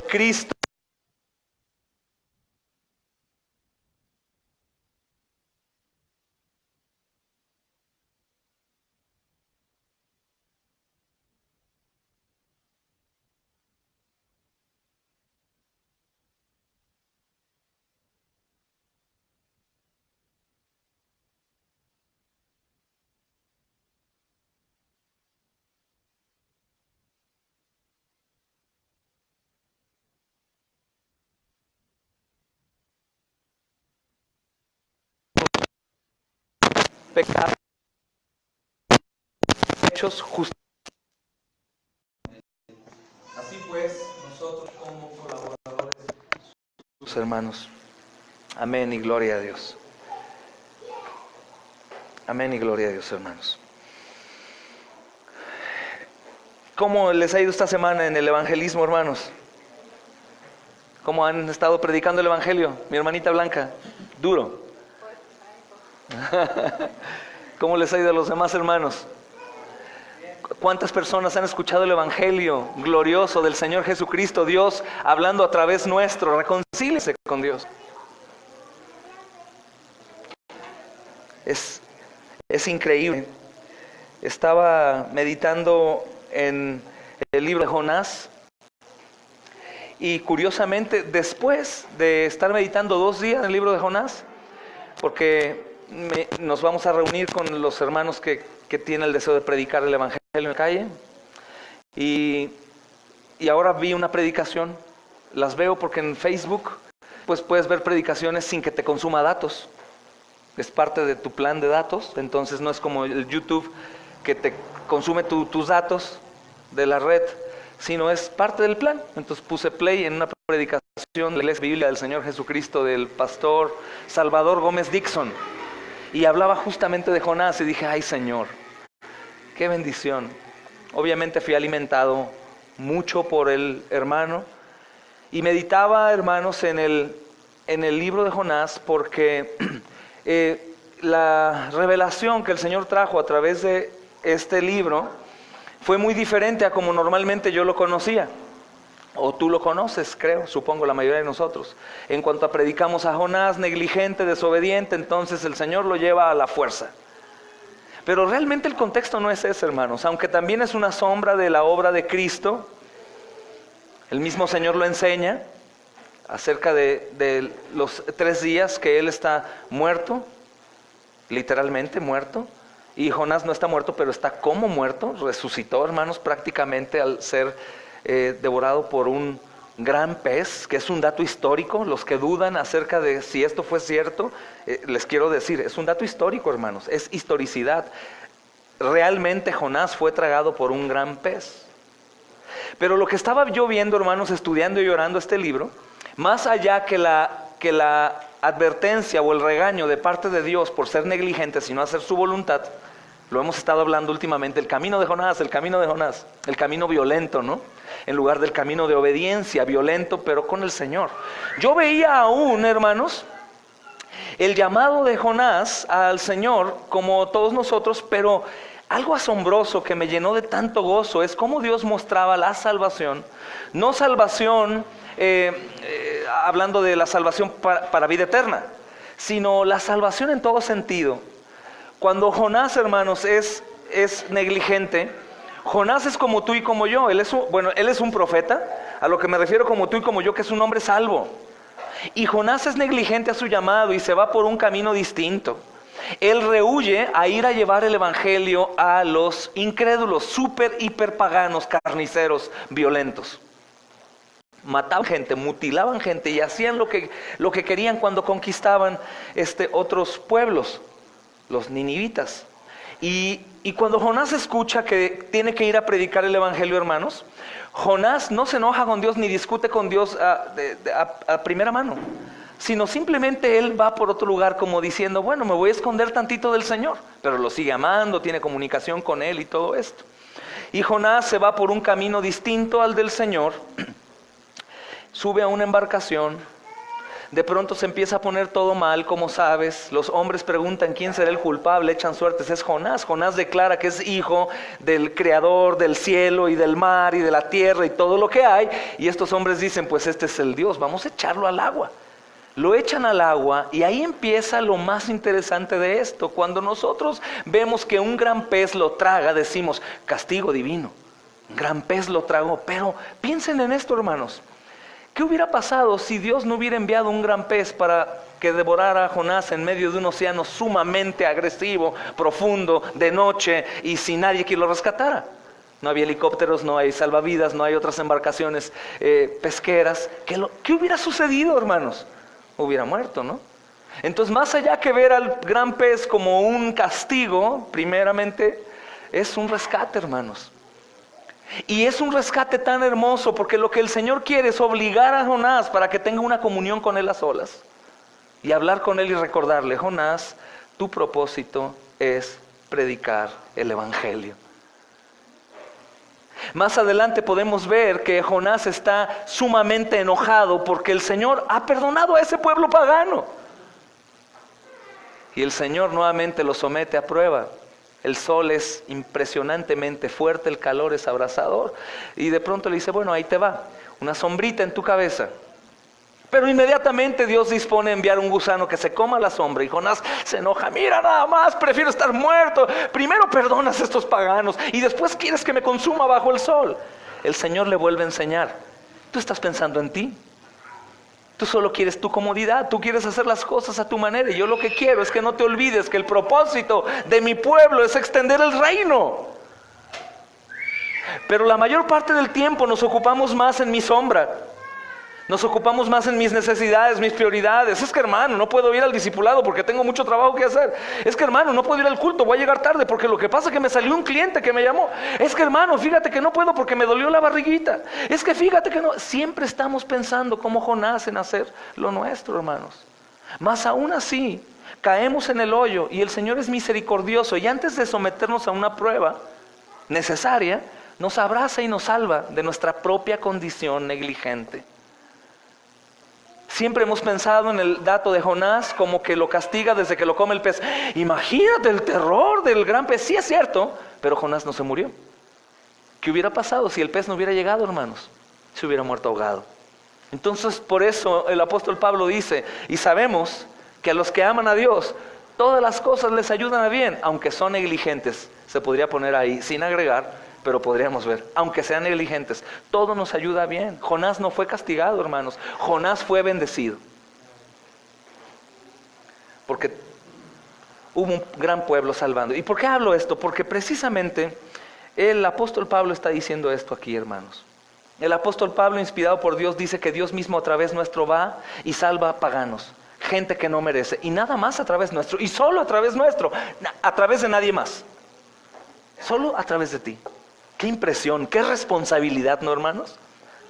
Cristo. Pecados hechos justos. Así pues, nosotros como colaboradores, sus hermanos. Amén y gloria a Dios. Amén y gloria a Dios, hermanos. ¿Cómo les ha ido esta semana en el evangelismo, hermanos? ¿Cómo han estado predicando el evangelio? Mi hermanita Blanca, duro. ¿Cómo les ha ido a los demás hermanos? ¿Cuántas personas han escuchado el evangelio glorioso del Señor Jesucristo? Dios hablando a través nuestro. Reconcíliese con Dios. Es increíble. Estaba meditando en el libro de Jonás y curiosamente después de estar meditando 2 días en el libro de Jonás, porque nos vamos a reunir con los hermanos que tienen el deseo de predicar el evangelio en la calle, y ahora vi una predicación. Las veo porque en Facebook pues puedes ver predicaciones sin que te consuma datos. Es parte de tu plan de datos. Entonces no es como el YouTube que te consume tus datos de la red, sino es parte del plan. Entonces puse play en una predicación de la Iglesia Biblia del Señor Jesucristo del pastor Salvador Gómez Dixon, y hablaba justamente de Jonás, y dije, ay Señor, qué bendición. Obviamente fui alimentado mucho por el hermano, y meditaba, hermanos, en el libro de Jonás, porque la revelación que el Señor trajo a través de este libro fue muy diferente a como normalmente yo lo conocía, o tú lo conoces, creo, supongo la mayoría de nosotros. En cuanto a predicamos a Jonás, negligente, desobediente, entonces el Señor lo lleva a la fuerza. Pero realmente el contexto no es ese, hermanos, aunque también es una sombra de la obra de Cristo. El mismo Señor lo enseña acerca de los 3 días que Él está muerto, literalmente muerto. Y Jonás no está muerto, pero está como muerto. Resucitó, hermanos, prácticamente al ser devorado por un gran pez, que es un dato histórico. Los que dudan acerca de si esto fue cierto, les quiero decir, es un dato histórico, hermanos, es historicidad. Realmente Jonás fue tragado por un gran pez. Pero lo que estaba yo viendo, hermanos, estudiando y orando este libro, más allá que la advertencia o el regaño de parte de Dios por ser negligentes y no hacer su voluntad, lo hemos estado hablando últimamente, el camino de Jonás, el camino violento, ¿no? En lugar del camino de obediencia, violento, pero con el Señor. Yo veía aún, hermanos, el llamado de Jonás al Señor, como todos nosotros, pero algo asombroso que me llenó de tanto gozo es cómo Dios mostraba la salvación, no salvación, hablando de la salvación para vida eterna, sino la salvación en todo sentido. Cuando Jonás, hermanos, es negligente, Jonás es como tú y como yo. Él es un profeta, a lo que me refiero como tú y como yo, que es un hombre salvo. Y Jonás es negligente a su llamado y se va por un camino distinto. Él rehúye a ir a llevar el evangelio a los incrédulos, súper, hiper paganos, carniceros, violentos. Mataban gente, mutilaban gente y hacían lo que querían cuando conquistaban otros pueblos, los ninivitas. Y cuando Jonás escucha que tiene que ir a predicar el evangelio, hermanos, Jonás no se enoja con Dios ni discute con Dios a primera mano, sino simplemente él va por otro lugar como diciendo, bueno, me voy a esconder tantito del Señor, pero lo sigue amando, tiene comunicación con él y todo esto. Y Jonás se va por un camino distinto al del Señor, sube a una embarcación, De pronto se empieza a poner todo mal, como sabes. Los hombres preguntan quién será el culpable, echan suertes, es Jonás. Jonás declara que es hijo del creador del cielo y del mar y de la tierra y todo lo que hay. Y estos hombres dicen, pues este es el Dios, vamos a echarlo al agua. Lo echan al agua y ahí empieza lo más interesante de esto. Cuando nosotros vemos que un gran pez lo traga, decimos, castigo divino. Un gran pez lo tragó, pero piensen en esto, hermanos. ¿Qué hubiera pasado si Dios no hubiera enviado un gran pez para que devorara a Jonás en medio de un océano sumamente agresivo, profundo, de noche y sin nadie que lo rescatara? No había helicópteros, no hay salvavidas, no hay otras embarcaciones pesqueras. ¿Qué hubiera sucedido, hermanos? Hubiera muerto, ¿no? Entonces, más allá que ver al gran pez como un castigo, primeramente, es un rescate, hermanos. Y es un rescate tan hermoso porque lo que el Señor quiere es obligar a Jonás para que tenga una comunión con Él a solas y hablar con Él y recordarle, Jonás, tu propósito es predicar el Evangelio. Más adelante podemos ver que Jonás está sumamente enojado porque el Señor ha perdonado a ese pueblo pagano. Y el Señor nuevamente lo somete a prueba. El sol es impresionantemente fuerte, el calor es abrasador. Y de pronto le dice, bueno, ahí te va, una sombrita en tu cabeza. Pero inmediatamente Dios dispone a enviar un gusano que se coma la sombra. Y Jonás se enoja, mira nada más, prefiero estar muerto. Primero perdonas a estos paganos y después quieres que me consuma bajo el sol. El Señor le vuelve a enseñar, tú estás pensando en ti. Tú solo quieres tu comodidad, tú quieres hacer las cosas a tu manera. Y yo lo que quiero es que no te olvides que el propósito de mi pueblo es extender el reino. Pero la mayor parte del tiempo nos ocupamos más en mi sombra. Nos ocupamos más en mis necesidades, mis prioridades. Es que hermano, no puedo ir al discipulado porque tengo mucho trabajo que hacer. Es que hermano, no puedo ir al culto, voy a llegar tarde porque lo que pasa es que me salió un cliente que me llamó. Es que hermano, fíjate que no puedo porque me dolió la barriguita. Es que fíjate que no. Siempre estamos pensando como Jonás en hacer lo nuestro, hermanos. Mas aún así, caemos en el hoyo y el Señor es misericordioso. Y antes de someternos a una prueba necesaria, nos abraza y nos salva de nuestra propia condición negligente. Siempre hemos pensado en el dato de Jonás como que lo castiga desde que lo come el pez. Imagínate el terror del gran pez. Sí es cierto, pero Jonás no se murió. ¿Qué hubiera pasado si el pez no hubiera llegado, hermanos? Se hubiera muerto ahogado. Entonces, por eso el apóstol Pablo dice, y sabemos que a los que aman a Dios, todas las cosas les ayudan a bien, aunque son negligentes. Se podría poner ahí sin agregar, pero podríamos ver, aunque sean negligentes, todo nos ayuda bien. Jonás no fue castigado, hermanos. Jonás fue bendecido. Porque hubo un gran pueblo salvando. ¿Y por qué hablo esto? Porque precisamente el apóstol Pablo está diciendo esto aquí, hermanos. El apóstol Pablo, inspirado por Dios, dice que Dios mismo a través nuestro va y salva a paganos. Gente que no merece. Y nada más a través nuestro. Y solo a través nuestro. A través de nadie más. Solo a través de ti. Qué impresión, qué responsabilidad, ¿no, hermanos?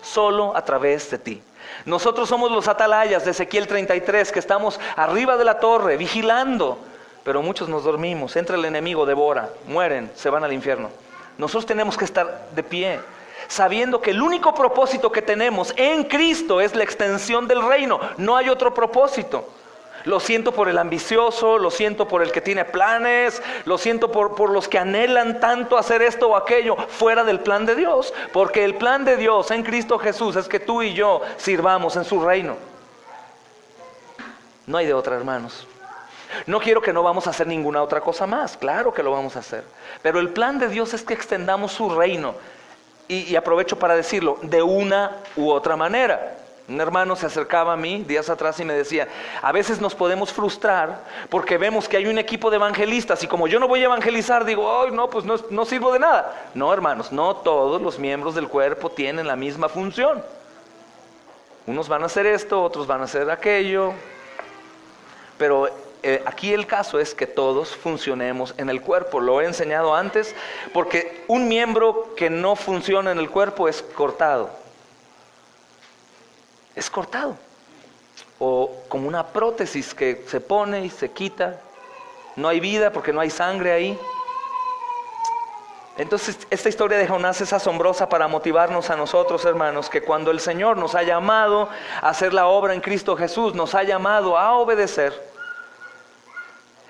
Solo a través de ti. Nosotros somos los atalayas de Ezequiel 33, que estamos arriba de la torre, vigilando. Pero muchos nos dormimos, entra el enemigo, devora, mueren, se van al infierno. Nosotros tenemos que estar de pie, sabiendo que el único propósito que tenemos en Cristo es la extensión del reino. No hay otro propósito. Lo siento por el ambicioso, lo siento por el que tiene planes, lo siento por los que anhelan tanto hacer esto o aquello fuera del plan de Dios. Porque el plan de Dios en Cristo Jesús es que tú y yo sirvamos en su reino. No hay de otra, hermanos. No quiero que no vamos a hacer ninguna otra cosa más, claro que lo vamos a hacer. Pero el plan de Dios es que extendamos su reino. Y aprovecho para decirlo, de una u otra manera. Un hermano se acercaba a mí días atrás y me decía, a veces nos podemos frustrar porque vemos que hay un equipo de evangelistas y como yo no voy a evangelizar, digo, ay no, pues no sirvo de nada. No, hermanos, no todos los miembros del cuerpo tienen la misma función. Unos van a hacer esto, otros van a hacer aquello. Pero aquí el caso es que todos funcionemos en el cuerpo. Lo he enseñado antes porque un miembro que no funciona en el cuerpo es cortado. Es cortado, o como una prótesis que se pone y se quita. No hay vida porque no hay sangre ahí. Entonces esta historia de Jonás es asombrosa para motivarnos a nosotros, hermanos, que cuando el Señor nos ha llamado a hacer la obra en Cristo Jesús, nos ha llamado a obedecer.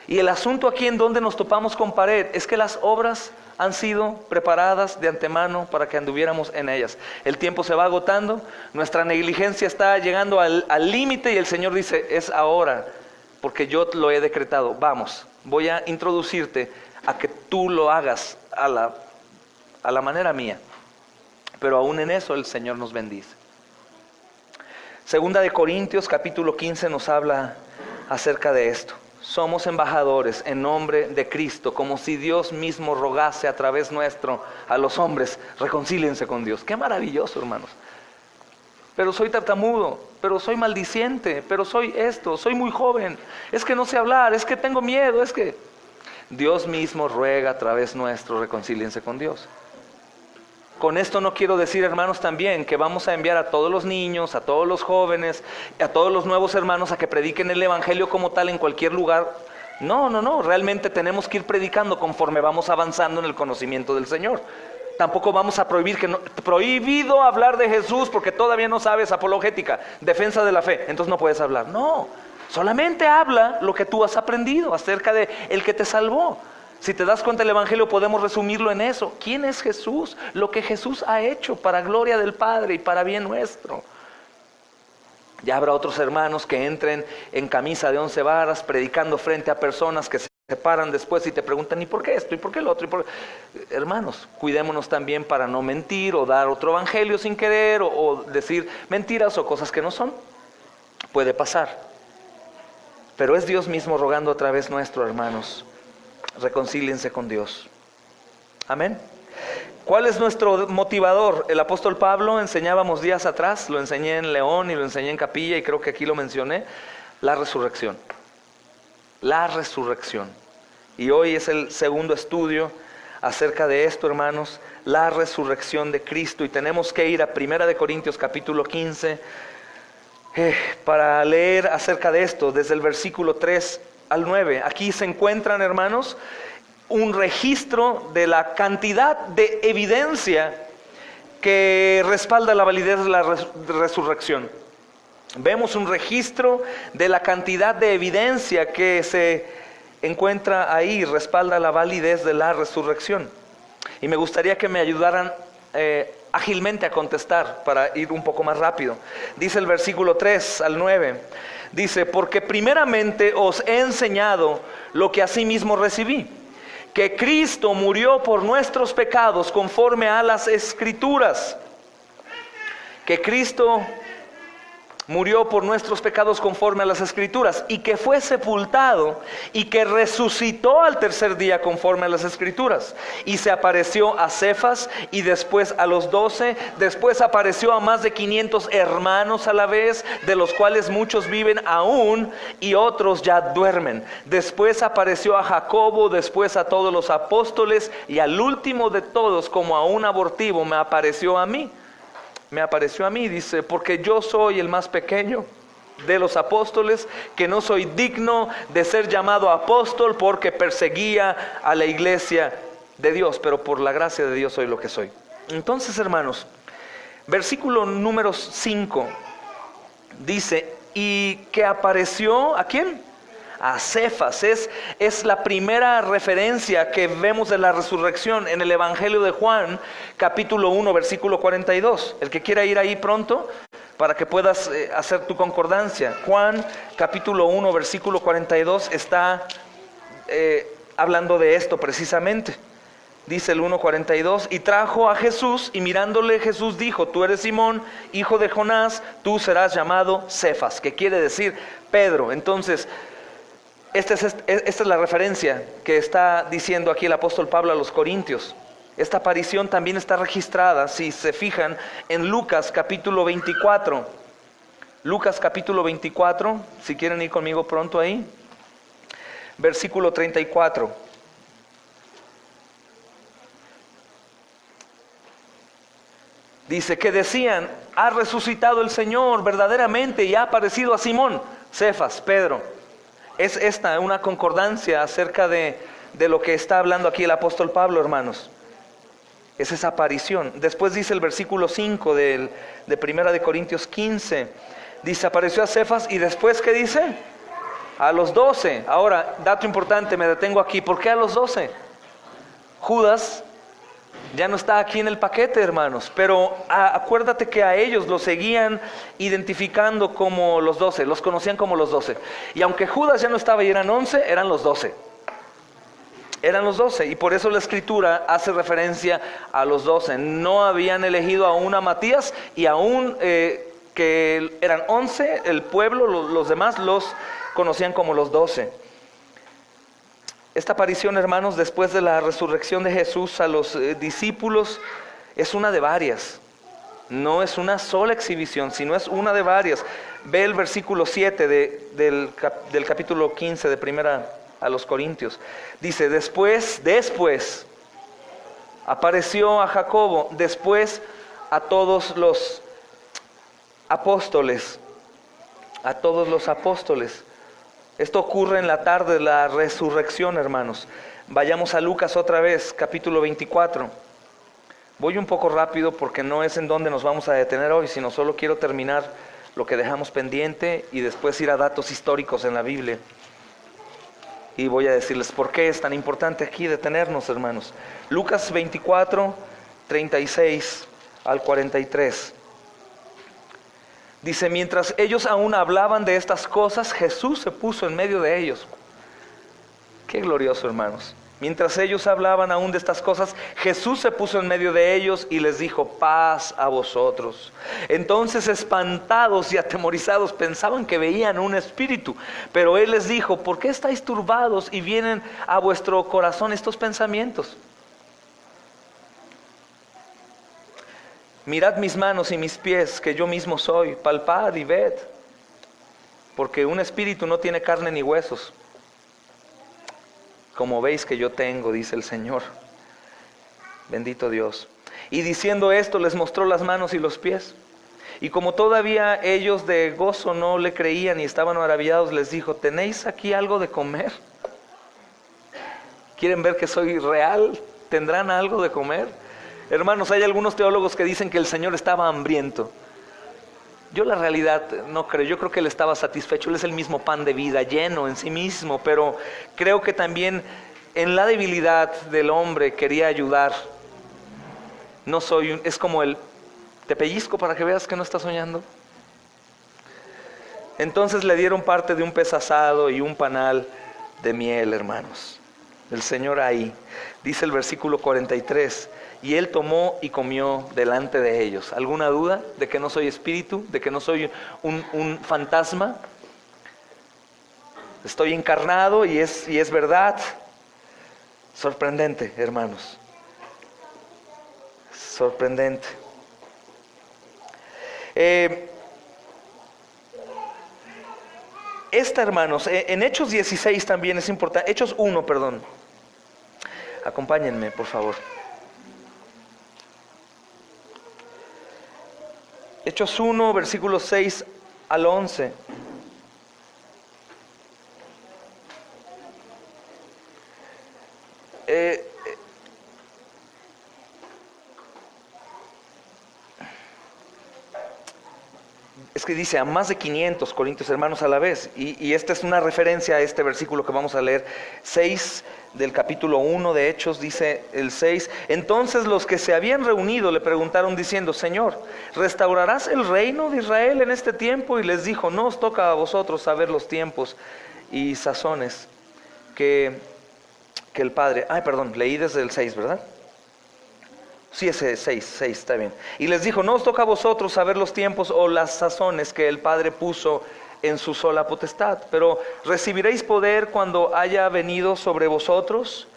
Y el asunto aquí en donde nos topamos con pared es que las obras han sido preparadas de antemano para que anduviéramos en ellas. El tiempo se va agotando, nuestra negligencia está llegando al límite y el Señor dice, es ahora, porque yo lo he decretado. Vamos, voy a introducirte a que tú lo hagas a la manera mía. Pero aún en eso el Señor nos bendice. Segunda de Corintios capítulo 15 nos habla acerca de esto. Somos embajadores en nombre de Cristo, como si Dios mismo rogase a través nuestro a los hombres, reconcíliense con Dios. Qué maravilloso, hermanos. Pero soy tartamudo, pero soy maldiciente, pero soy esto, soy muy joven, es que no sé hablar, es que tengo miedo, es que Dios mismo ruega a través nuestro, reconcíliense con Dios. Con esto no quiero decir, hermanos, también que vamos a enviar a todos los niños, a todos los jóvenes, a todos los nuevos hermanos a que prediquen el evangelio como tal en cualquier lugar. No, realmente tenemos que ir predicando conforme vamos avanzando en el conocimiento del Señor. Tampoco vamos a prohibir prohibido hablar de Jesús porque todavía no sabes apologética, defensa de la fe, entonces no puedes hablar. No, solamente habla lo que tú has aprendido acerca de el que te salvó. Si te das cuenta, el evangelio podemos resumirlo en eso. ¿Quién es Jesús? Lo que Jesús ha hecho para gloria del Padre y para bien nuestro. Ya habrá otros hermanos que entren en camisa de 11 varas predicando frente a personas que se paran después y te preguntan, ¿y por qué esto? ¿Y por qué lo otro? Hermanos, cuidémonos también para no mentir o dar otro evangelio sin querer o decir mentiras o cosas que no son. Puede pasar. Pero es Dios mismo rogando a través nuestro, hermanos. Reconcíliense con Dios. Amén. ¿Cuál es nuestro motivador? El apóstol Pablo, enseñábamos días atrás, lo enseñé en León y lo enseñé en Capilla y creo que aquí lo mencioné, la resurrección. La resurrección. Y hoy es el segundo estudio acerca de esto, hermanos, la resurrección de Cristo. Y tenemos que ir a 1 Corintios capítulo 15 para leer acerca de esto, desde el versículo 3 al 9. Aquí se encuentran, hermanos, un registro de la cantidad de evidencia que respalda la validez de la resurrección. Vemos un registro de la cantidad de evidencia que se encuentra ahí, respalda la validez de la resurrección. Y me gustaría que me ayudaran ágilmente a contestar para ir un poco más rápido. Dice el versículo 3 al 9. Dice, porque primeramente os he enseñado lo que asimismo recibí, que Cristo murió por nuestros pecados conforme a las Escrituras. Que Cristo murió por nuestros pecados conforme a las Escrituras, y que fue sepultado, y que resucitó al tercer día conforme a las Escrituras, y se apareció a Cefas, y después a los 12, después apareció a más de 500 hermanos a la vez, de los cuales muchos viven aún, y otros ya duermen. Después apareció a Jacobo, después a todos los apóstoles, y al último de todos, como a un abortivo, me apareció a mí. Me apareció a mí, dice, porque yo soy el más pequeño de los apóstoles, que no soy digno de ser llamado apóstol porque perseguía a la iglesia de Dios, pero por la gracia de Dios soy lo que soy. Entonces, hermanos, versículo número 5 dice, y que apareció, ¿a quién? A Cefas. Es la primera referencia que vemos de la resurrección en el Evangelio de Juan, capítulo 1, versículo 42. El que quiera ir ahí pronto, para que puedas hacer tu concordancia. Juan, capítulo 1, versículo 42, está hablando de esto precisamente. Dice el 1:42, y trajo a Jesús, y mirándole Jesús dijo, tú eres Simón, hijo de Jonás, tú serás llamado Cefas, que quiere decir Pedro. Entonces, esta es la referencia que está diciendo aquí el apóstol Pablo a los Corintios. Esta aparición también está registrada, si se fijan, en Lucas capítulo 24. Lucas capítulo 24, si quieren ir conmigo pronto ahí. Versículo 34. Dice que decían, ha resucitado el Señor verdaderamente y ha aparecido a Simón, Cefas, Pedro. Es esta una concordancia acerca de lo que está hablando aquí el apóstol Pablo, hermanos. Es esa aparición. Después dice el versículo 5 de 1 de Corintios 15. Dice, apareció a Cefas y después, ¿qué dice? A los 12. Ahora, dato importante, me detengo aquí. ¿Por qué a los 12? Judas ya no está aquí en el paquete, hermanos. Pero acuérdate que a ellos los seguían identificando como los 12. Los conocían como los 12. Y aunque Judas ya no estaba y eran 11, eran los 12. Eran los 12, y por eso la escritura hace referencia a los 12. No habían elegido aún a Matías, y aún que eran 11, el pueblo, los demás los conocían como los 12. Esta aparición, hermanos, después de la resurrección de Jesús a los discípulos, es una de varias. No es una sola exhibición, sino es una de varias. Ve el versículo 7 del capítulo 15 de Primera a los Corintios. Dice, después apareció a Jacobo, después a todos los apóstoles. A todos los apóstoles. Esto ocurre en la tarde de la resurrección, hermanos. Vayamos a Lucas otra vez, capítulo 24. Voy un poco rápido porque no es en donde nos vamos a detener hoy, sino solo quiero terminar lo que dejamos pendiente y después ir a datos históricos en la Biblia. Y voy a decirles por qué es tan importante aquí detenernos, hermanos. Lucas 24, 36 al 43. Dice, mientras ellos aún hablaban de estas cosas, Jesús se puso en medio de ellos. Qué glorioso, hermanos. Mientras ellos hablaban aún de estas cosas, Jesús se puso en medio de ellos y les dijo, paz a vosotros. Entonces, espantados y atemorizados, pensaban que veían un espíritu. Pero Él les dijo, ¿por qué estáis turbados y vienen a vuestro corazón estos pensamientos? Mirad mis manos y mis pies, que yo mismo soy. Palpad y ved, porque un espíritu no tiene carne ni huesos, como veis que yo tengo, dice el Señor. Bendito Dios. Y diciendo esto, les mostró las manos y los pies. Y como todavía ellos de gozo no le creían y estaban maravillados, les dijo, ¿tenéis aquí algo de comer? ¿Quieren ver que soy real? ¿Tendrán algo de comer? Hermanos, hay algunos teólogos que dicen que el Señor estaba hambriento. Yo la realidad no creo, yo creo que Él estaba satisfecho. Él es el mismo pan de vida, lleno en sí mismo, pero creo que también en la debilidad del hombre quería ayudar. Es como el, te pellizco para que veas que no estás soñando. Entonces le dieron parte de un pez asado y un panal de miel, hermanos. El Señor ahí, dice el versículo 43, y Él tomó y comió delante de ellos. ¿Alguna duda de que no soy espíritu? ¿De que no soy un fantasma? Estoy encarnado y es verdad. Sorprendente, hermanos. Sorprendente. Hermanos, en Hechos 16 también es importante. Hechos 1, perdón. Acompáñenme, por favor. Hechos 1, versículos 6 al 11. Es que dice a más de 500 corintios hermanos a la vez, y esta es una referencia a este versículo que vamos a leer, 6 del capítulo 1 de Hechos, dice el 6, entonces los que se habían reunido le preguntaron diciendo, Señor, ¿restaurarás el reino de Israel en este tiempo? Y les dijo, no os toca a vosotros saber los tiempos y sazones que el Padre, leí desde el 6, ¿verdad? Sí, ese 6 está bien. Y les dijo, no os toca a vosotros saber los tiempos o las sazones que el Padre puso en su sola potestad, pero recibiréis poder cuando haya venido sobre vosotros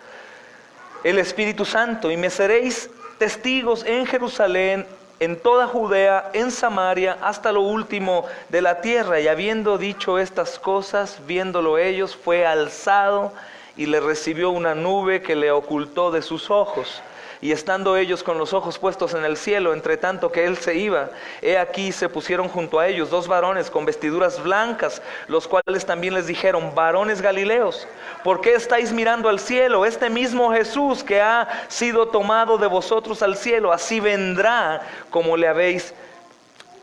el Espíritu Santo, y me seréis testigos en Jerusalén, en toda Judea, en Samaria, hasta lo último de la tierra. Y habiendo dicho estas cosas, viéndolo ellos, fue alzado y le recibió una nube que le ocultó de sus ojos. Y estando ellos con los ojos puestos en el cielo, entre tanto que él se iba, he aquí se pusieron junto a ellos 2 varones con vestiduras blancas, los cuales también les dijeron: varones Galileos, ¿por qué estáis mirando al cielo? Este mismo Jesús que ha sido tomado de vosotros al cielo, así vendrá como le habéis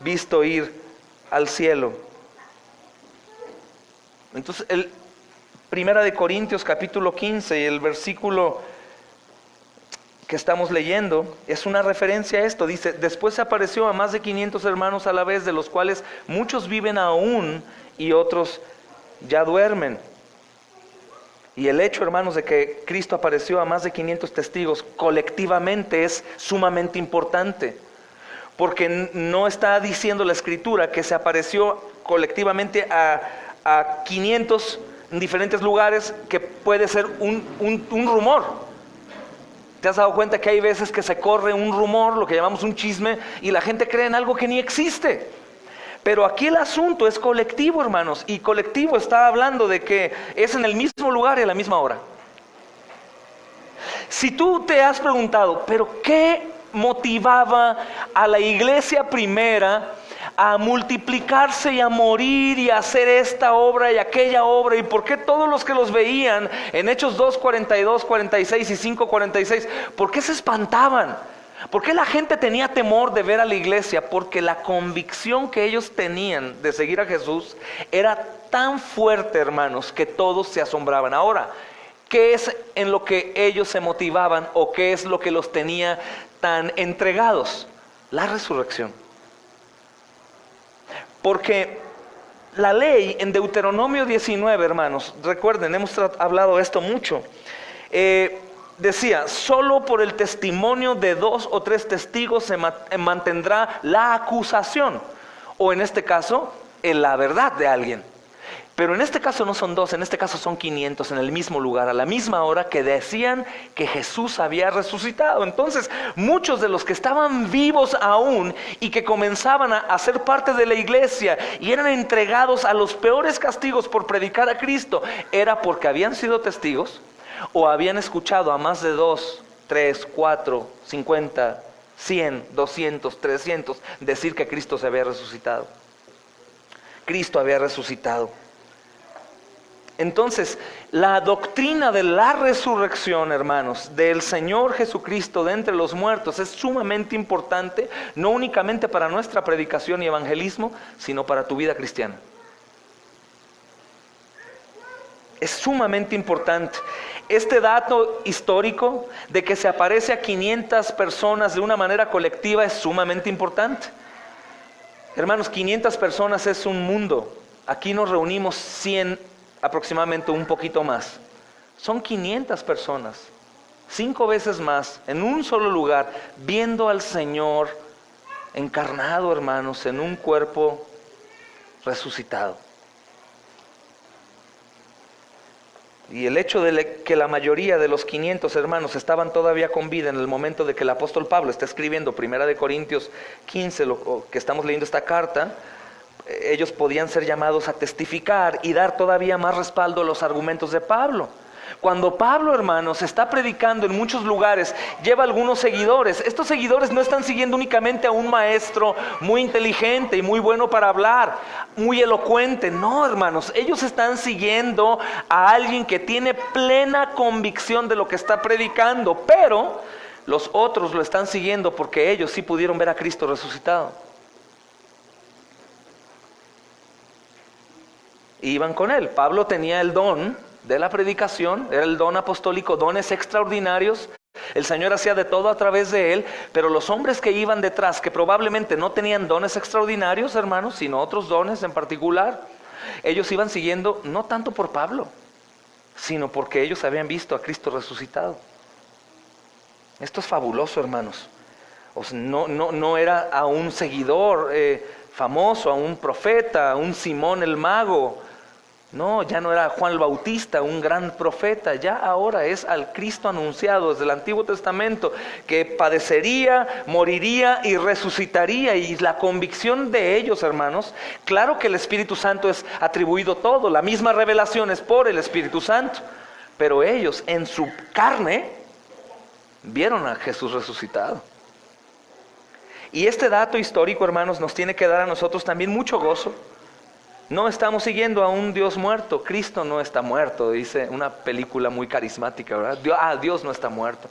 visto ir al cielo. Entonces, el Primera de Corintios capítulo 15 y el versículo que estamos leyendo es una referencia a esto. Dice: después se apareció a más de 500 hermanos a la vez, de los cuales muchos viven aún y otros ya duermen. Y el hecho, hermanos, de que Cristo apareció a más de 500 testigos colectivamente es sumamente importante, porque no está diciendo la Escritura que se apareció colectivamente a 500 en diferentes lugares, que puede ser un rumor. ¿Te has dado cuenta que hay veces que se corre un rumor, lo que llamamos un chisme, y la gente cree en algo que ni existe? Pero aquí el asunto es colectivo, hermanos, y colectivo está hablando de que es en el mismo lugar y a la misma hora. Si tú te has preguntado, ¿pero qué motivaba a la iglesia primera a multiplicarse y a morir y a hacer esta obra y aquella obra? ¿Y por qué todos los que los veían en Hechos 2, 42, 46 y 5, 46, por qué se espantaban? ¿Por qué la gente tenía temor de ver a la iglesia? Porque la convicción que ellos tenían de seguir a Jesús era tan fuerte, hermanos, que todos se asombraban. Ahora, ¿qué es en lo que ellos se motivaban o qué es lo que los tenía tan entregados? La resurrección. Porque la ley en Deuteronomio 19, hermanos, recuerden, hemos hablado de esto mucho, decía: solo por el testimonio de 2 o 3 testigos se mantendrá la acusación, o en este caso, en la verdad de alguien. Pero en este caso no son 2, en este caso son 500 en el mismo lugar, a la misma hora, que decían que Jesús había resucitado. Entonces, muchos de los que estaban vivos aún y que comenzaban a ser parte de la iglesia y eran entregados a los peores castigos por predicar a Cristo, era porque habían sido testigos o habían escuchado a más de 2, 3, 4, 50, 100, 200, 300 decir que Cristo se había resucitado. Cristo había resucitado. Entonces, la doctrina de la resurrección, hermanos, del Señor Jesucristo de entre los muertos es sumamente importante, no únicamente para nuestra predicación y evangelismo, sino para tu vida cristiana. Es sumamente importante. Este dato histórico de que se aparece a 500 personas de una manera colectiva es sumamente importante. Hermanos, 500 personas es un mundo. Aquí nos reunimos 100 aproximadamente, un poquito más. Son 500 personas, 5 veces más, en un solo lugar, viendo al Señor encarnado, hermanos, en un cuerpo resucitado. Y el hecho de que la mayoría de los 500 hermanos estaban todavía con vida en el momento de que el apóstol Pablo está escribiendo Primera de Corintios 15, lo que estamos leyendo esta carta, ellos podían ser llamados a testificar y dar todavía más respaldo a los argumentos de Pablo. Cuando Pablo, hermanos, está predicando en muchos lugares, lleva algunos seguidores. Estos seguidores no están siguiendo únicamente a un maestro muy inteligente y muy bueno para hablar, muy elocuente. No, hermanos, ellos están siguiendo a alguien que tiene plena convicción de lo que está predicando, pero los otros lo están siguiendo porque ellos sí pudieron ver a Cristo resucitado. Iban con él. Pablo tenía el don de la predicación, era el don apostólico, dones extraordinarios. El Señor hacía de todo a través de él, pero los hombres que iban detrás, que probablemente no tenían dones extraordinarios, hermanos, sino otros dones en particular, ellos iban siguiendo no tanto por Pablo, sino porque ellos habían visto a Cristo resucitado. Esto es fabuloso, hermanos. O sea, no era a un seguidor famoso, a un profeta, a un Simón el mago. No, ya no era Juan el Bautista, un gran profeta. Ya ahora es al Cristo anunciado desde el Antiguo Testamento, que padecería, moriría y resucitaría. Y la convicción de ellos, hermanos, claro que el Espíritu Santo es atribuido todo, la misma revelación es por el Espíritu Santo, pero ellos en su carne vieron a Jesús resucitado. Y este dato histórico, hermanos, nos tiene que dar a nosotros también mucho gozo. No estamos siguiendo a un Dios muerto. Cristo no está muerto, dice una película muy carismática, ¿verdad? Dios no está muerto.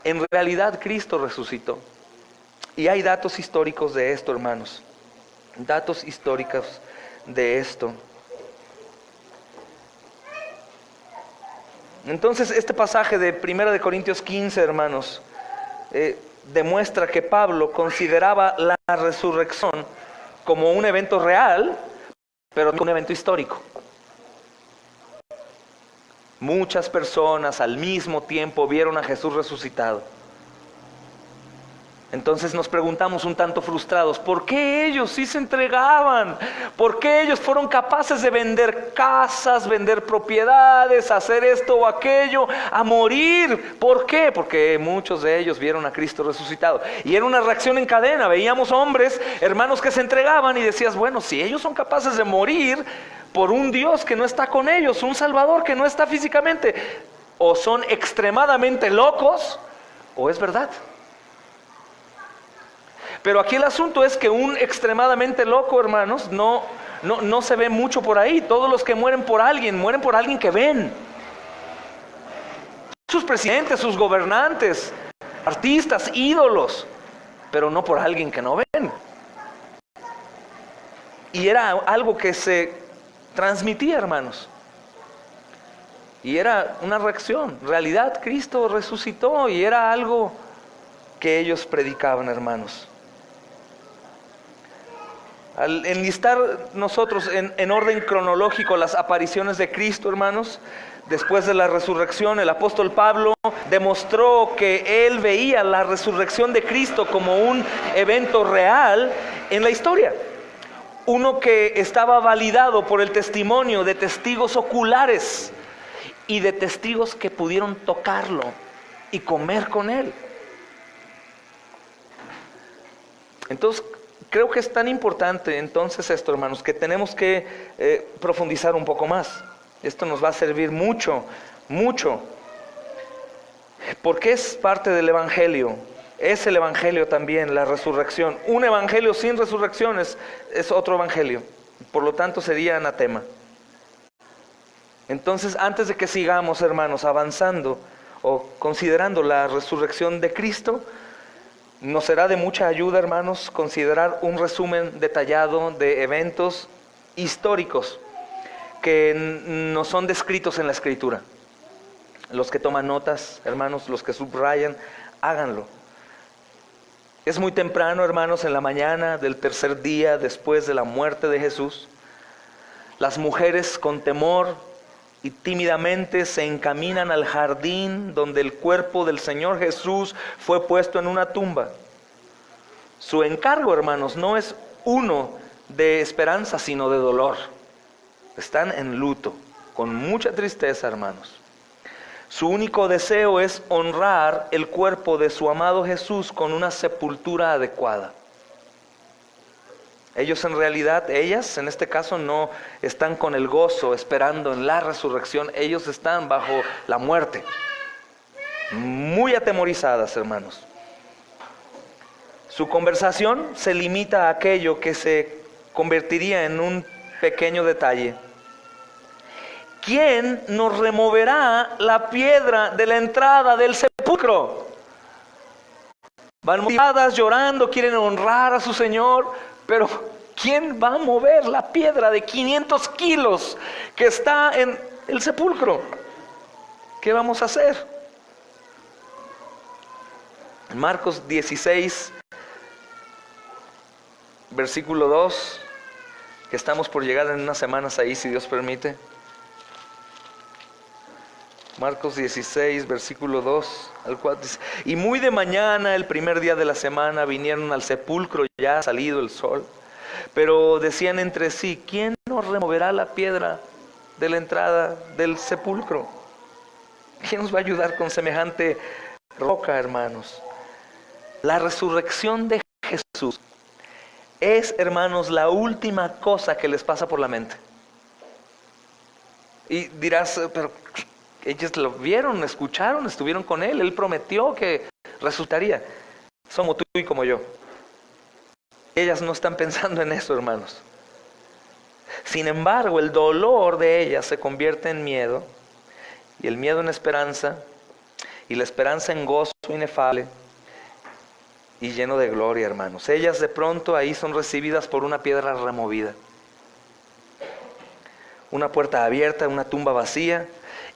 En realidad Cristo resucitó. Y hay datos históricos de esto, hermanos. Datos históricos de esto. Entonces, este pasaje de 1 de Corintios 15, hermanos, demuestra que Pablo consideraba la resurrección como un evento real, pero no un evento histórico. Muchas personas al mismo tiempo vieron a Jesús resucitado. Entonces nos preguntamos un tanto frustrados, ¿por qué ellos sí se entregaban? ¿Por qué ellos fueron capaces de vender casas, vender propiedades, hacer esto o aquello, a morir? ¿Por qué? Porque muchos de ellos vieron a Cristo resucitado. Y era una reacción en cadena. Veíamos hombres, hermanos, que se entregaban y decías, bueno, si ellos son capaces de morir por un Dios que no está con ellos, un Salvador que no está físicamente, o son extremadamente locos, o es verdad. Pero aquí el asunto es que un extremadamente loco, hermanos, no se ve mucho por ahí. Todos los que mueren por alguien que ven. Sus presidentes, sus gobernantes, artistas, ídolos, pero no por alguien que no ven. Y era algo que se transmitía, hermanos. Y era una reacción. En realidad, Cristo resucitó y era algo que ellos predicaban, hermanos. Al enlistar nosotros en orden cronológico las apariciones de Cristo, hermanos, después de la resurrección, el apóstol Pablo demostró que él veía la resurrección de Cristo como un evento real en la historia. Uno que estaba validado por el testimonio de testigos oculares y de testigos que pudieron tocarlo y comer con él. Entonces, creo que es tan importante entonces esto, hermanos, que tenemos que profundizar un poco más. Esto nos va a servir mucho, mucho. Porque es parte del Evangelio. Es el Evangelio también, la resurrección. Un Evangelio sin resurrección es otro Evangelio. Por lo tanto sería anatema. Entonces, antes de que sigamos, hermanos, avanzando o considerando la resurrección de Cristo, nos será de mucha ayuda, hermanos, considerar un resumen detallado de eventos históricos que no son descritos en la Escritura. Los que toman notas, hermanos, los que subrayan, háganlo. Es muy temprano, hermanos, en la mañana del tercer día después de la muerte de Jesús. Las mujeres con temor y tímidamente se encaminan al jardín donde el cuerpo del Señor Jesús fue puesto en una tumba. Su encargo, hermanos, no es uno de esperanza, sino de dolor. Están en luto, con mucha tristeza, hermanos. Su único deseo es honrar el cuerpo de su amado Jesús con una sepultura adecuada. Ellos en realidad, ellas en este caso no están con el gozo esperando en la resurrección. Ellos están bajo la muerte. Muy atemorizadas, hermanos. Su conversación se limita a aquello que se convertiría en un pequeño detalle. ¿Quién nos removerá la piedra de la entrada del sepulcro? Van motivadas, llorando, quieren honrar a su Señor, pero ¿quién va a mover la piedra de 500 kilos que está en el sepulcro? ¿Qué vamos a hacer? En Marcos 16, versículo 2, que estamos por llegar en unas semanas ahí, si Dios permite. Marcos 16, versículo 2 al 4 dice: y muy de mañana, el primer día de la semana, vinieron al sepulcro, ya ha salido el sol. Pero decían entre sí: ¿quién nos removerá la piedra de la entrada del sepulcro? ¿Quién nos va a ayudar con semejante roca, hermanos? La resurrección de Jesús es, hermanos, la última cosa que les pasa por la mente. Y dirás, pero ellos lo vieron, escucharon, estuvieron con Él. Él prometió que resucitaría. Son como tú y como yo. Ellas no están pensando en eso, hermanos. Sin embargo, el dolor de ellas se convierte en miedo, y el miedo en esperanza, y la esperanza en gozo inefable y lleno de gloria, hermanos. Ellas de pronto ahí son recibidas por una piedra removida, una puerta abierta, una tumba vacía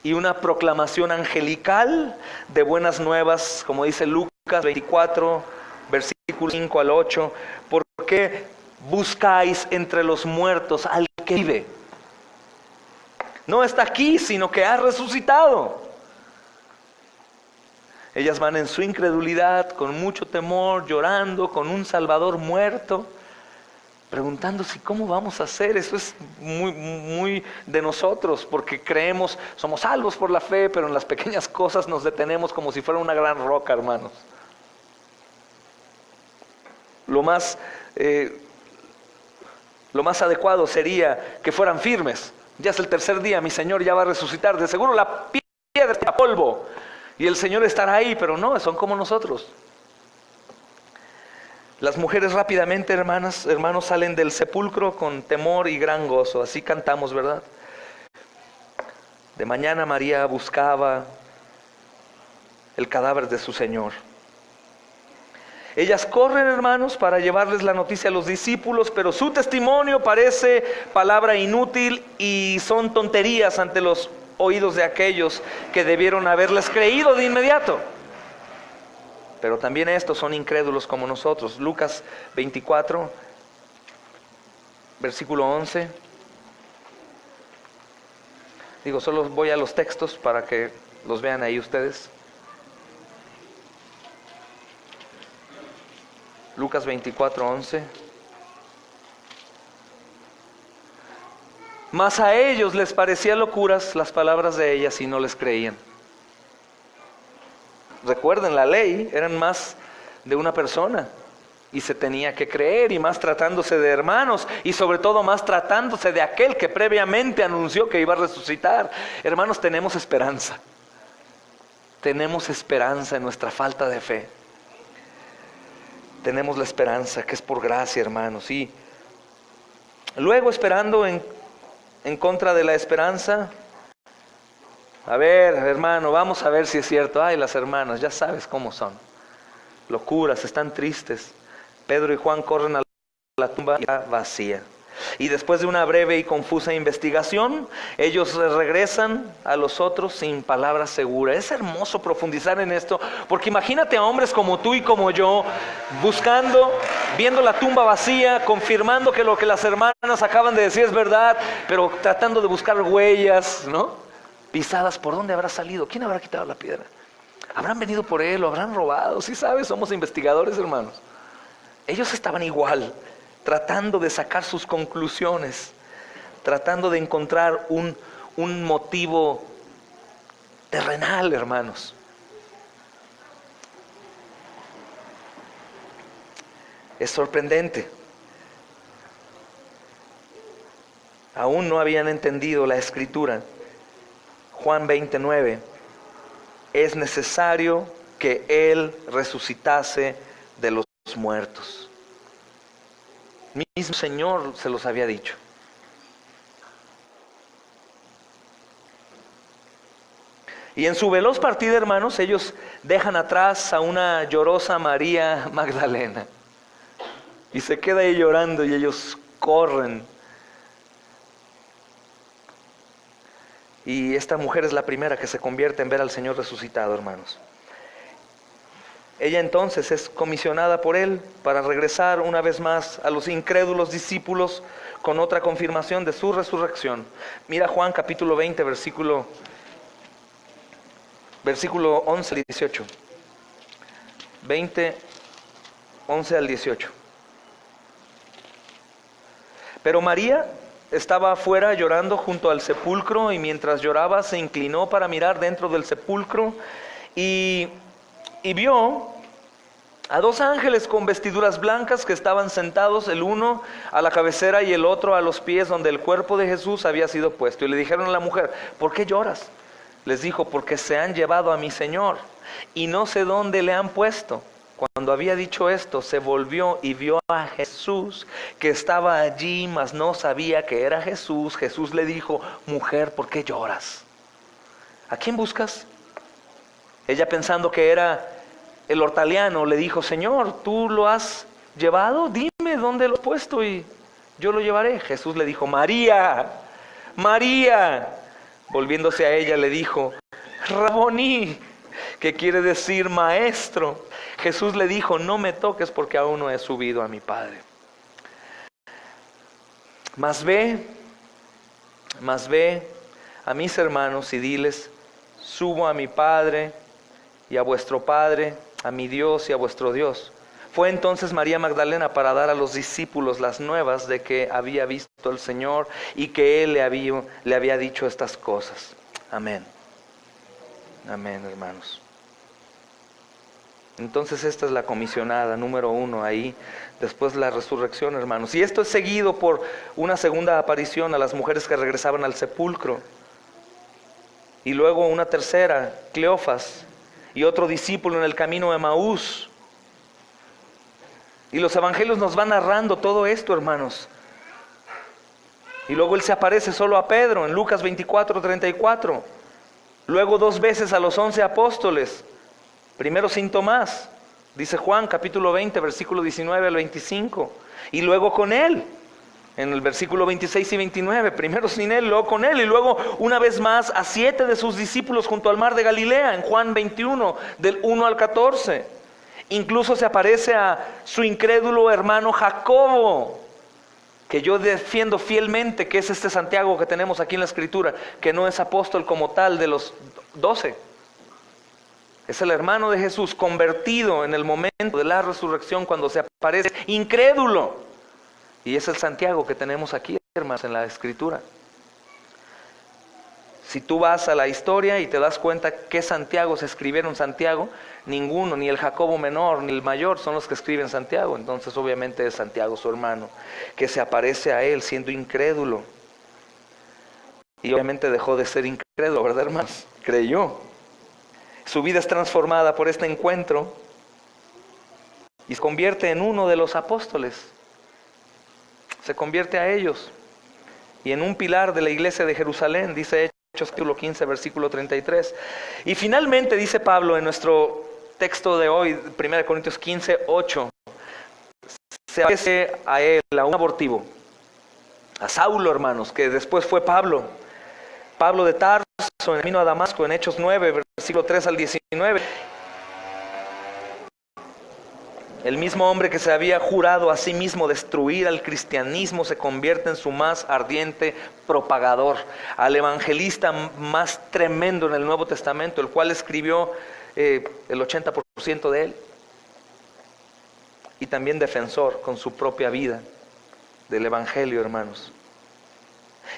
y una proclamación angelical de buenas nuevas, como dice Lucas 24, versículos 5 al 8. ¿Por qué buscáis entre los muertos al que vive? No está aquí, sino que ha resucitado. Ellas van en su incredulidad, con mucho temor, llorando, con un Salvador muerto, preguntándose cómo vamos a hacer. Eso es muy de nosotros, porque creemos, somos salvos por la fe, pero en las pequeñas cosas nos detenemos como si fuera una gran roca, hermanos. Lo más adecuado sería que fueran firmes. Ya es el tercer día, mi Señor ya va a resucitar, de seguro la piedra está polvo y el Señor estará ahí, pero no, son como nosotros. Las mujeres rápidamente, hermanos, salen del sepulcro con temor y gran gozo. Así cantamos, ¿verdad? De mañana María buscaba el cadáver de su Señor. Ellas corren, hermanos, para llevarles la noticia a los discípulos, pero su testimonio parece palabra inútil y son tonterías ante los oídos de aquellos que debieron haberles creído de inmediato. Pero también estos son incrédulos como nosotros. Lucas 24, versículo 11. Solo voy a los textos para que los vean ahí ustedes. Lucas 24, 11. Mas a ellos les parecían locuras las palabras de ellas y no les creían. Recuerden, la ley eran más de una persona y se tenía que creer, y más tratándose de hermanos, y sobre todo más tratándose de aquel que previamente anunció que iba a resucitar. Hermanos, tenemos esperanza. Tenemos esperanza en nuestra falta de fe. Tenemos la esperanza que es por gracia, hermanos. Y luego, esperando en contra de la esperanza, a ver, hermano, vamos a ver si es cierto. Ay, las hermanas, ya sabes cómo son. Locuras, están tristes. Pedro y Juan corren a la tumba ya vacía. Y después de una breve y confusa investigación, ellos regresan a los otros sin palabra segura. Es hermoso profundizar en esto, porque imagínate a hombres como tú y como yo, buscando, viendo la tumba vacía, confirmando que lo que las hermanas acaban de decir es verdad, pero tratando de buscar huellas, ¿no? Pisadas, ¿por dónde habrá salido? ¿Quién habrá quitado la piedra? ¿Habrán venido por él? ¿Lo habrán robado? Sí, sabes, somos investigadores, hermanos. Ellos estaban igual, tratando de sacar sus conclusiones, tratando de encontrar un motivo terrenal, hermanos. Es sorprendente. Aún no habían entendido la Escritura. Juan 29, es necesario que Él resucitase de los muertos. Mismo Señor se los había dicho. Y en su veloz partida, hermanos, ellos dejan atrás a una llorosa María Magdalena. Y se queda ahí llorando y ellos corren. Y esta mujer es la primera que se convierte en ver al Señor resucitado, hermanos. Ella entonces es comisionada por Él para regresar una vez más a los incrédulos discípulos con otra confirmación de su resurrección. Mira Juan capítulo 20, versículo 11 al 18. 20, 11 al 18. Pero María estaba afuera llorando junto al sepulcro, y mientras lloraba se inclinó para mirar dentro del sepulcro y vio a dos ángeles con vestiduras blancas que estaban sentados, el uno a la cabecera y el otro a los pies donde el cuerpo de Jesús había sido puesto. Y le dijeron a la mujer, ¿por qué lloras? Les dijo, porque se han llevado a mi Señor y no sé dónde le han puesto. Cuando había dicho esto, se volvió y vio a Jesús, que estaba allí, mas no sabía que era Jesús. Jesús le dijo: mujer, ¿por qué lloras? ¿A quién buscas? Ella, pensando que era el hortaliano, le dijo: Señor, ¿tú lo has llevado? Dime dónde lo has puesto y yo lo llevaré. Jesús le dijo: María, María. Volviéndose a ella le dijo: Raboní, que quiere decir maestro. Jesús le dijo: no me toques, porque aún no he subido a mi Padre. Mas ve a mis hermanos y diles: subo a mi Padre y a vuestro Padre, a mi Dios y a vuestro Dios. Fue entonces María Magdalena para dar a los discípulos las nuevas de que había visto al Señor y que Él le había dicho estas cosas. Amén. Amén, hermanos. Entonces esta es la comisionada número 1 ahí, después de la resurrección, hermanos. Y esto es seguido por una segunda aparición a las mujeres que regresaban al sepulcro. Y luego una tercera, Cleofas, y otro discípulo en el camino de Emaús. Y los evangelios nos van narrando todo esto, hermanos. Y luego Él se aparece solo a Pedro en Lucas 24:34. Luego 2 veces a los 11 apóstoles. Primero sin Tomás, dice Juan capítulo 20, versículo 19 al 25. Y luego con Él, en el versículo 26 y 29. Primero sin Él, luego con Él. Y luego una vez más a 7 de sus discípulos junto al mar de Galilea, en Juan 21, del 1 al 14. Incluso se aparece a su incrédulo hermano Jacobo, que yo defiendo fielmente que es este Santiago que tenemos aquí en la Escritura, que no es apóstol como tal de los 12. Es el hermano de Jesús, convertido en el momento de la resurrección, cuando se aparece incrédulo. Y es el Santiago que tenemos aquí, hermanos, en la Escritura. Si tú vas a la historia y te das cuenta qué Santiago se escribieron Santiago, ninguno, ni el Jacobo menor ni el mayor son los que escriben Santiago. Entonces obviamente es Santiago su hermano, que se aparece a él siendo incrédulo. Y obviamente dejó de ser incrédulo, ¿verdad, hermanos? Creyó. Su vida es transformada por este encuentro y se convierte en uno de los apóstoles. Se convierte a ellos y en un pilar de la iglesia de Jerusalén, dice Hechos capítulo 15, versículo 33. Y finalmente dice Pablo en nuestro texto de hoy, 1 Corintios 15, 8, se aparece a él, a un abortivo, a Saulo, hermanos, que después fue Pablo de Tarso, en el camino a Damasco, en Hechos 9, versículo 3 al 19. El mismo hombre que se había jurado a sí mismo destruir al cristianismo se convierte en su más ardiente propagador, al evangelista más tremendo en el Nuevo Testamento, el cual escribió el 80% de él, y también defensor con su propia vida del evangelio, hermanos.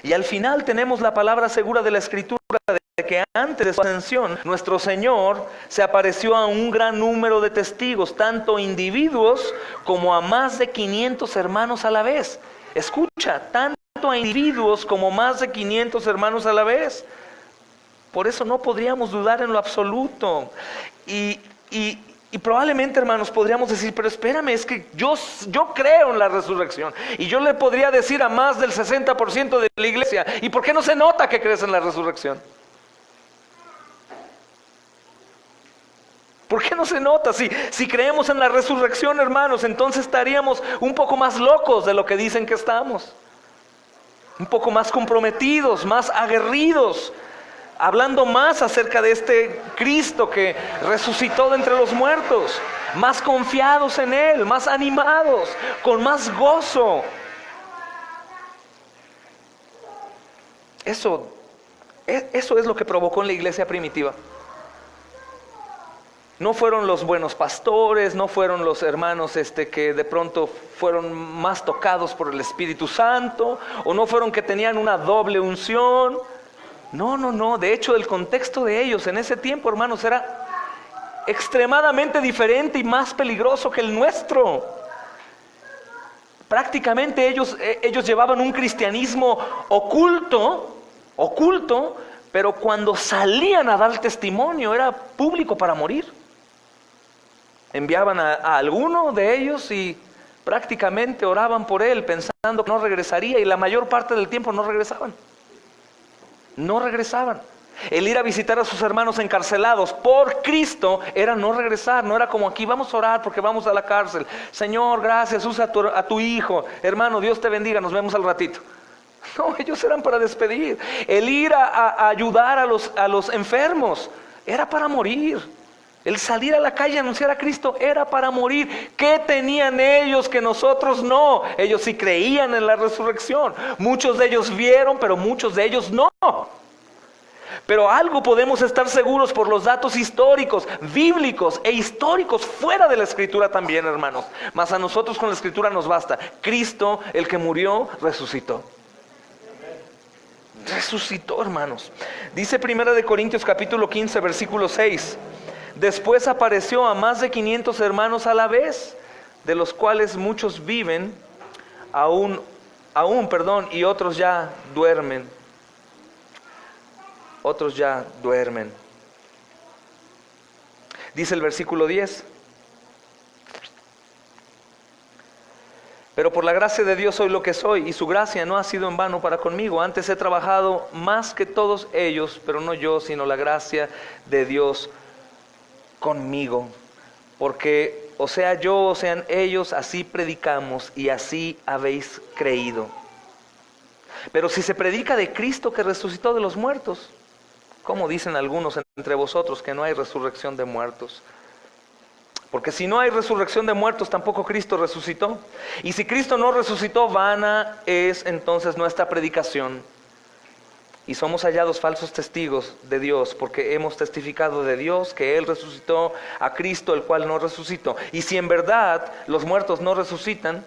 Y al final tenemos la palabra segura de la Escritura de que antes de su ascensión, nuestro Señor se apareció a un gran número de testigos, tanto individuos como a más de 500 hermanos a la vez. Escucha, tanto a individuos como más de 500 hermanos a la vez. Por eso no podríamos dudar en lo absoluto. Y probablemente, hermanos, podríamos decir: pero espérame, es que yo creo en la resurrección. Y yo le podría decir a más del 60% de la iglesia: ¿y por qué no se nota que crees en la resurrección? ¿Por qué no se nota? Si creemos en la resurrección, hermanos, entonces estaríamos un poco más locos de lo que dicen que estamos. Un poco más comprometidos, más aguerridos, hablando más acerca de este Cristo que resucitó de entre los muertos, más confiados en Él, más animados, con más gozo. Eso es lo que provocó en la iglesia primitiva. No fueron los buenos pastores, no fueron los hermanos que de pronto fueron más tocados por el Espíritu Santo, o no fueron que tenían una doble unción. No. De hecho, el contexto de ellos en ese tiempo, hermanos, era extremadamente diferente y más peligroso que el nuestro. Prácticamente ellos llevaban un cristianismo oculto, Pero cuando salían a dar testimonio era público para morir. Enviaban a alguno de ellos y prácticamente oraban por él pensando que no regresaría, y la mayor parte del tiempo no regresaban. No regresaban. El ir a visitar a sus hermanos encarcelados por Cristo era no regresar. No era como aquí, vamos a orar porque vamos a la cárcel. Señor, gracias, usa a tu hijo. Hermano, Dios te bendiga, nos vemos al ratito. No, ellos eran para despedir. El ir a ayudar a los enfermos era para morir. El salir a la calle y anunciar a Cristo era para morir. ¿Qué tenían ellos que nosotros no? Ellos sí creían en la resurrección. Muchos de ellos vieron, pero muchos de ellos no. Pero algo podemos estar seguros por los datos históricos, bíblicos e históricos fuera de la Escritura también, hermanos. Mas a nosotros con la Escritura nos basta. Cristo, el que murió, resucitó. Resucitó, hermanos. Dice 1 Corintios capítulo 15, versículo 6. Después apareció a más de 500 hermanos a la vez, de los cuales muchos viven aún, y otros ya duermen. Otros ya duermen. Dice el versículo 10. Pero por la gracia de Dios soy lo que soy, y su gracia no ha sido en vano para conmigo. Antes he trabajado más que todos ellos, pero no yo, sino la gracia de Dios conmigo. Porque o sea yo, o sean ellos, así predicamos y así habéis creído. Pero si se predica de Cristo que resucitó de los muertos, ¿cómo dicen algunos entre vosotros que no hay resurrección de muertos? Porque si no hay resurrección de muertos, tampoco Cristo resucitó. Y si Cristo no resucitó, vana es entonces nuestra predicación. Y somos hallados falsos testigos de Dios, porque hemos testificado de Dios que Él resucitó a Cristo, el cual no resucitó. Y si en verdad los muertos no resucitan,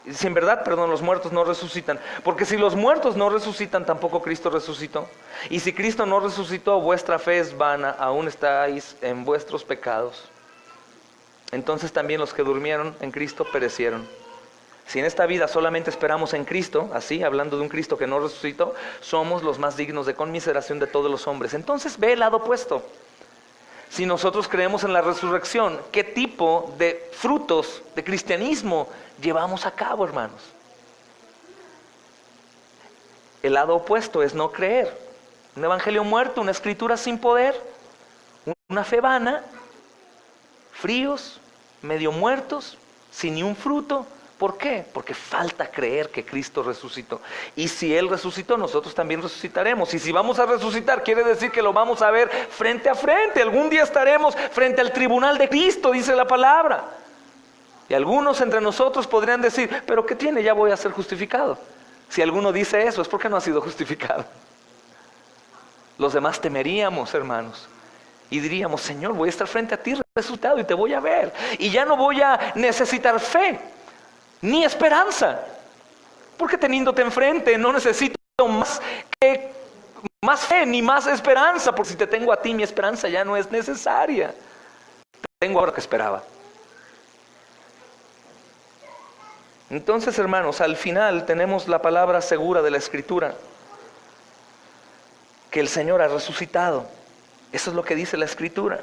los muertos no resucitan, porque si los muertos no resucitan, tampoco Cristo resucitó. Y si Cristo no resucitó, vuestra fe es vana, aún estáis en vuestros pecados. Entonces también los que durmieron en Cristo perecieron. Si en esta vida solamente esperamos en Cristo, así, hablando de un Cristo que no resucitó, somos los más dignos de conmiseración de todos los hombres. Entonces ve el lado opuesto. Si nosotros creemos en la resurrección, ¿qué tipo de frutos de cristianismo llevamos a cabo, hermanos? El lado opuesto es no creer. Un evangelio muerto, una escritura sin poder, una fe vana, fríos, medio muertos, sin ni un fruto. ¿Por qué? Porque falta creer que Cristo resucitó. Y si Él resucitó, nosotros también resucitaremos. Y si vamos a resucitar, quiere decir que lo vamos a ver frente a frente. Algún día estaremos frente al tribunal de Cristo, dice la palabra. Y algunos entre nosotros podrían decir, ¿pero qué tiene? Ya voy a ser justificado. Si alguno dice eso, es porque no ha sido justificado. Los demás temeríamos, hermanos. Y diríamos, Señor, voy a estar frente a ti resucitado y te voy a ver. Y ya no voy a necesitar fe, ni esperanza. Porque teniéndote enfrente no necesito más fe ni más esperanza. Porque si te tengo a ti, mi esperanza ya no es necesaria. Tengo ahora que esperaba. Entonces, hermanos, al final tenemos la palabra segura de la Escritura. Que el Señor ha resucitado. Eso es lo que dice la Escritura.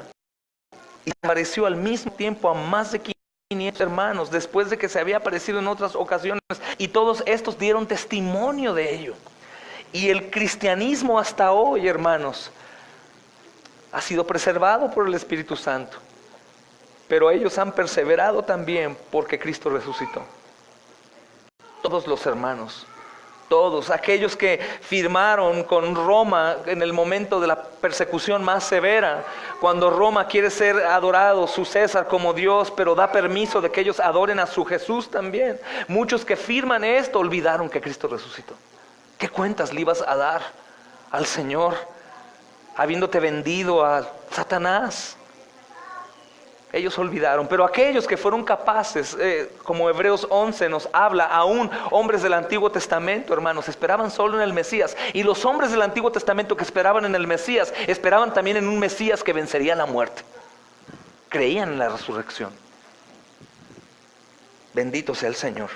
Y apareció al mismo tiempo a más de 500 hermanos, después de que se había aparecido en otras ocasiones, y todos estos dieron testimonio de ello. Y el cristianismo hasta hoy, hermanos, ha sido preservado por el Espíritu Santo. Pero ellos han perseverado también porque Cristo resucitó. Todos los hermanos. Todos, aquellos que firmaron con Roma en el momento de la persecución más severa, cuando Roma quiere ser adorado, su César como Dios, pero da permiso de que ellos adoren a su Jesús también. Muchos que firman esto olvidaron que Cristo resucitó. ¿Qué cuentas le ibas a dar al Señor, habiéndote vendido a Satanás? Ellos olvidaron, pero aquellos que fueron capaces, como Hebreos 11 nos habla, aún hombres del Antiguo Testamento, hermanos, esperaban solo en el Mesías. Y los hombres del Antiguo Testamento que esperaban en el Mesías, esperaban también en un Mesías que vencería la muerte. Creían en la resurrección. Bendito sea el Señor.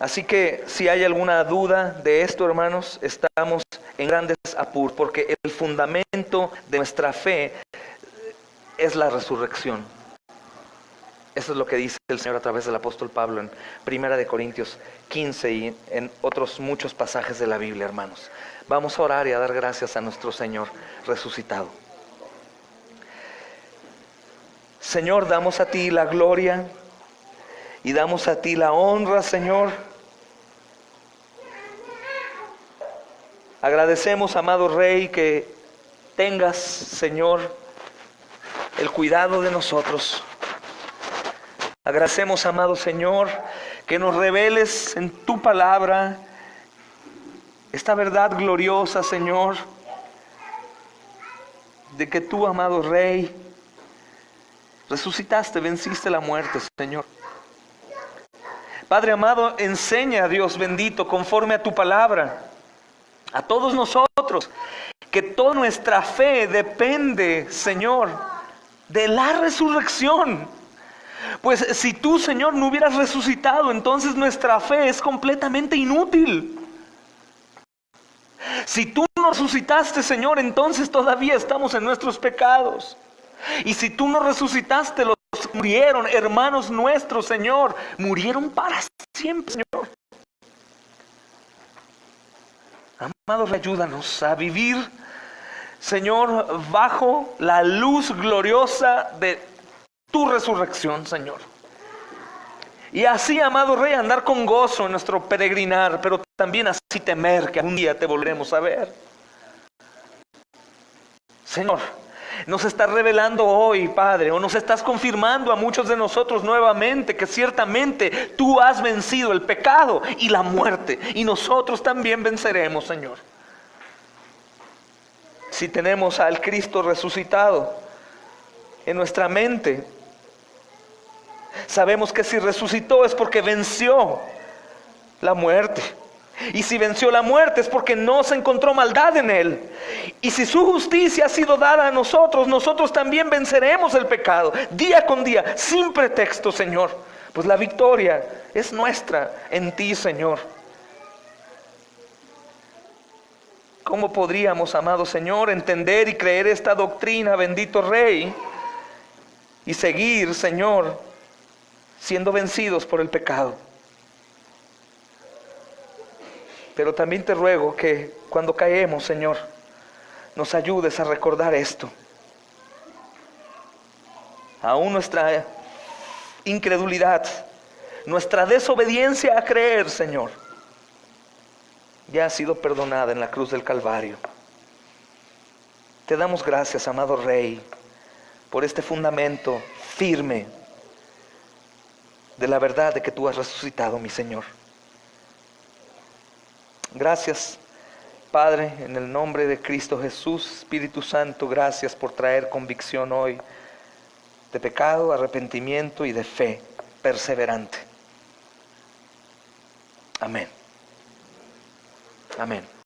Así que si hay alguna duda de esto, hermanos, estamos en grandes apuros, porque el fundamento de nuestra fe es la resurrección. Eso es lo que dice el Señor a través del apóstol Pablo en 1 Corintios 15 y en otros muchos pasajes de la Biblia, hermanos. Vamos a orar y a dar gracias a nuestro Señor resucitado. Señor, damos a ti la gloria y damos a ti la honra, Señor. Agradecemos, amado Rey, que tengas, Señor, el cuidado de nosotros. Agradecemos, amado Señor, que nos reveles en tu palabra esta verdad gloriosa, Señor, de que tú, amado Rey, resucitaste, venciste la muerte, Señor. Padre amado, enseña, Dios bendito, conforme a tu palabra, a todos nosotros, que toda nuestra fe depende, Señor, de la resurrección. Pues si tú, Señor, no hubieras resucitado, entonces nuestra fe es completamente inútil. Si tú no resucitaste, Señor, entonces todavía estamos en nuestros pecados. Y si tú no resucitaste, los que murieron, hermanos nuestros, Señor, murieron para siempre, Señor. Amados, ayúdanos a vivir, Señor, bajo la luz gloriosa de tu resurrección, Señor. Y así, amado Rey, andar con gozo en nuestro peregrinar, pero también así temer que algún día te volveremos a ver. Señor, nos estás revelando hoy, Padre, o nos estás confirmando a muchos de nosotros nuevamente que ciertamente tú has vencido el pecado y la muerte, y nosotros también venceremos, Señor. Si tenemos al Cristo resucitado en nuestra mente, sabemos que si resucitó es porque venció la muerte. Y si venció la muerte es porque no se encontró maldad en él. Y si su justicia ha sido dada a nosotros, nosotros también venceremos el pecado día con día, sin pretexto, Señor. Pues la victoria es nuestra en ti, Señor. ¿Cómo podríamos, amado Señor, entender y creer esta doctrina, bendito Rey, y seguir, Señor, siendo vencidos por el pecado? Pero también te ruego que cuando caemos, Señor, nos ayudes a recordar esto. Aún nuestra incredulidad, nuestra desobediencia a creer, Señor, ya ha sido perdonada en la cruz del Calvario. Te damos gracias, amado Rey, por este fundamento firme de la verdad de que tú has resucitado, mi Señor. Gracias, Padre, en el nombre de Cristo Jesús. Espíritu Santo, gracias por traer convicción hoy de pecado, arrepentimiento y de fe perseverante. Amén. Amén.